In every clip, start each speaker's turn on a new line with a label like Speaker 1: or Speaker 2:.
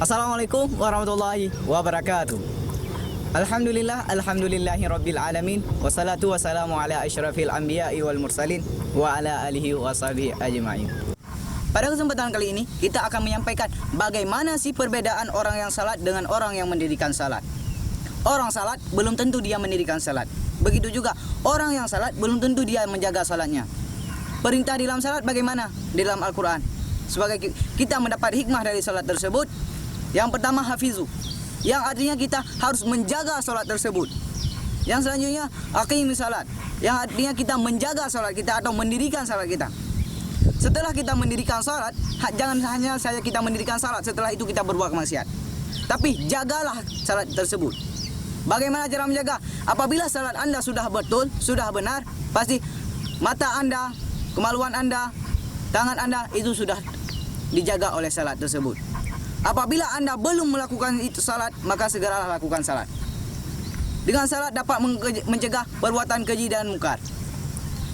Speaker 1: Assalamualaikum warahmatullahi wabarakatuh. Alhamdulillahi rabbil alamin. Wassalatu wassalamu ala asyrafil anbiya'i wal mursalin wa ala alihi wa sahbihi ajma'in. Pada kesempatan kali ini kita akan menyampaikan bagaimana sih perbedaan orang yang salat dengan orang yang mendirikan salat. Orang salat belum tentu dia mendirikan salat. Begitu juga orang yang salat belum tentu dia menjaga salatnya. Perintah dalam salat bagaimana? Di dalam Al-Quran. Sebagai kita mendapat hikmah dari salat tersebut, yang pertama hafizu, yang artinya kita harus menjaga salat tersebut. Yang selanjutnya aqimis salat, yang artinya kita menjaga salat kita atau mendirikan salat kita. Setelah kita mendirikan salat, jangan hanya saja kita mendirikan salat, setelah itu kita berbuat maksiat. Tapi jagalah salat tersebut. Bagaimana cara menjaga? Apabila salat Anda sudah betul, sudah benar, pasti mata Anda, kemaluan Anda, tangan Anda itu sudah dijaga oleh salat tersebut. Apabila Anda belum melakukan itu salat, maka segeralah lakukan salat. Dengan salat dapat mencegah perbuatan keji dan mungkar.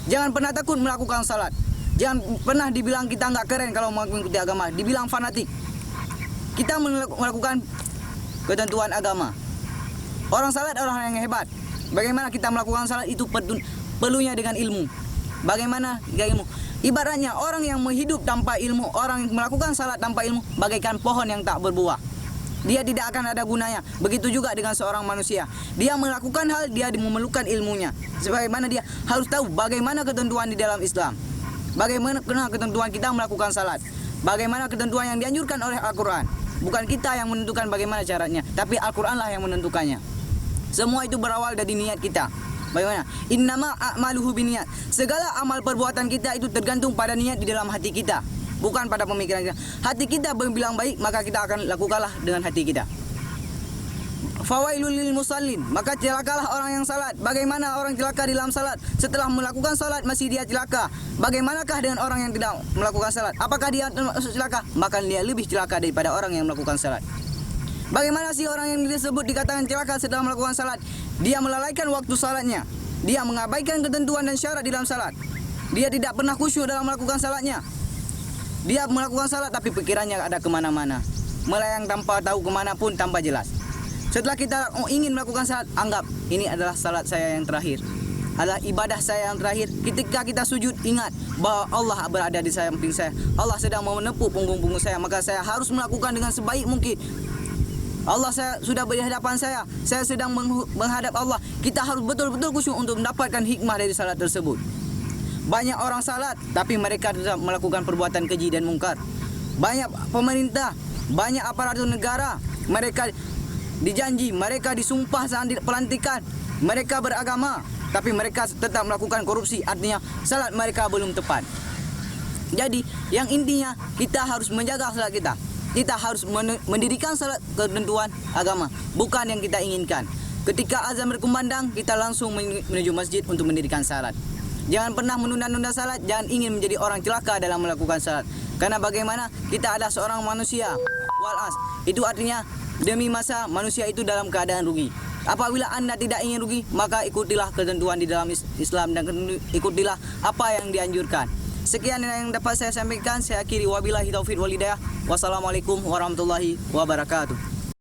Speaker 1: Jangan pernah takut melakukan salat. Jangan pernah dibilang kita enggak keren kalau mengikuti agama, dibilang fanatik. Kita melakukan ketentuan agama. Orang salat orang yang hebat. Bagaimana kita melakukan salat itu perlunya dengan ilmu. Bagaimana ilmu? Ibaratnya orang yang hidup tanpa ilmu, orang yang melakukan salat tanpa ilmu bagaikan pohon yang tak berbuah. Dia tidak akan ada gunanya. Begitu juga dengan seorang manusia. Dia melakukan hal, dia memerlukan ilmunya. Sebagaimana dia harus tahu bagaimana ketentuan di dalam Islam. Bagaimana ketentuan kita melakukan salat. Bagaimana ketentuan yang dianjurkan oleh Al-Quran. Bukan kita yang menentukan bagaimana caranya, tapi Al-Quran lah yang menentukannya. Semua itu berawal dari niat kita. Bagaimana? Innama a'maluhu binniyat. Segala amal perbuatan kita itu tergantung pada niat di dalam hati kita, bukan pada pemikiran kita. Hati kita berbilang baik, maka kita akan lakukanlah dengan hati kita. Fawailul lil musallin, maka celakalah orang yang salat. Bagaimana orang celaka di dalam salat? Setelah melakukan salat masih dia celaka. Bagaimanakah dengan orang yang tidak melakukan salat? Apakah dia masuk celaka? Maka dia lebih celaka daripada orang yang melakukan salat. Bagaimana sih orang yang disebut dikatakan celaka setelah melakukan salat? Dia melalaikan waktu salatnya. Dia mengabaikan ketentuan dan syarat di dalam salat. Dia tidak pernah khusyuk dalam melakukan salatnya. Dia melakukan salat tapi pikirannya ada kemana-mana. Melayang tanpa tahu kemana pun tanpa jelas. Setelah kita ingin melakukan salat, anggap ini adalah salat saya yang terakhir. Adalah ibadah saya yang terakhir. Ketika kita sujud, ingat bahwa Allah berada di samping saya. Allah sedang menepuk punggung-punggung saya. Maka saya harus melakukan dengan sebaik mungkin. Allah sudah di hadapan saya sedang menghadap Allah. Kita harus betul-betul khusyuk untuk mendapatkan hikmah dari salat tersebut. Banyak orang salat tapi mereka tetap melakukan perbuatan keji dan mungkar. Banyak pemerintah, banyak aparatur negara, mereka dijanji, mereka disumpah saat pelantikan, mereka beragama, tapi mereka tetap melakukan korupsi. Artinya salat mereka belum tepat. Jadi yang intinya kita harus menjaga salat kita. Kita harus mendirikan salat ketentuan agama, bukan yang kita inginkan. Ketika azan berkumandang, kita langsung menuju masjid untuk mendirikan salat. Jangan pernah menunda-nunda salat, jangan ingin menjadi orang celaka dalam melakukan salat. Karena bagaimana kita adalah seorang manusia, walas. Itu artinya demi masa manusia itu dalam keadaan rugi. Apabila Anda tidak ingin rugi, maka ikutilah ketentuan di dalam Islam dan ikutilah apa yang dianjurkan. Sekian yang dapat saya sampaikan. Saya akhiri, wabillahi taufiq wal hidayah. Wassalamualaikum warahmatullahi wabarakatuh.